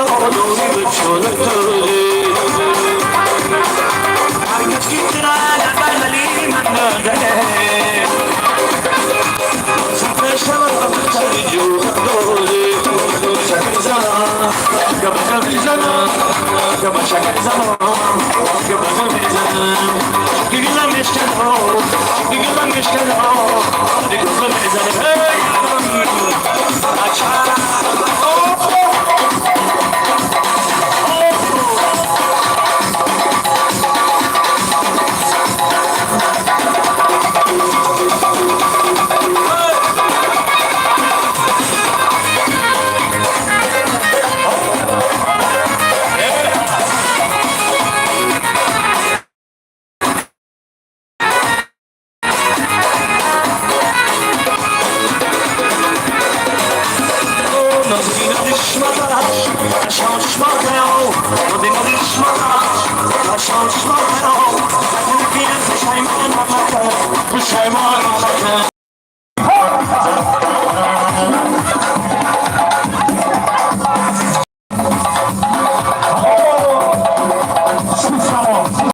آدمی به چاله داره هرگز گیت را نبر ولی من نداره سفر شما بچه جو داره شکر زنم گبشم میزنم گبشم میزنم گبشم میزنم دیگرم میشکنم دیگرم میشکنم دیگرم میزنم Push him on,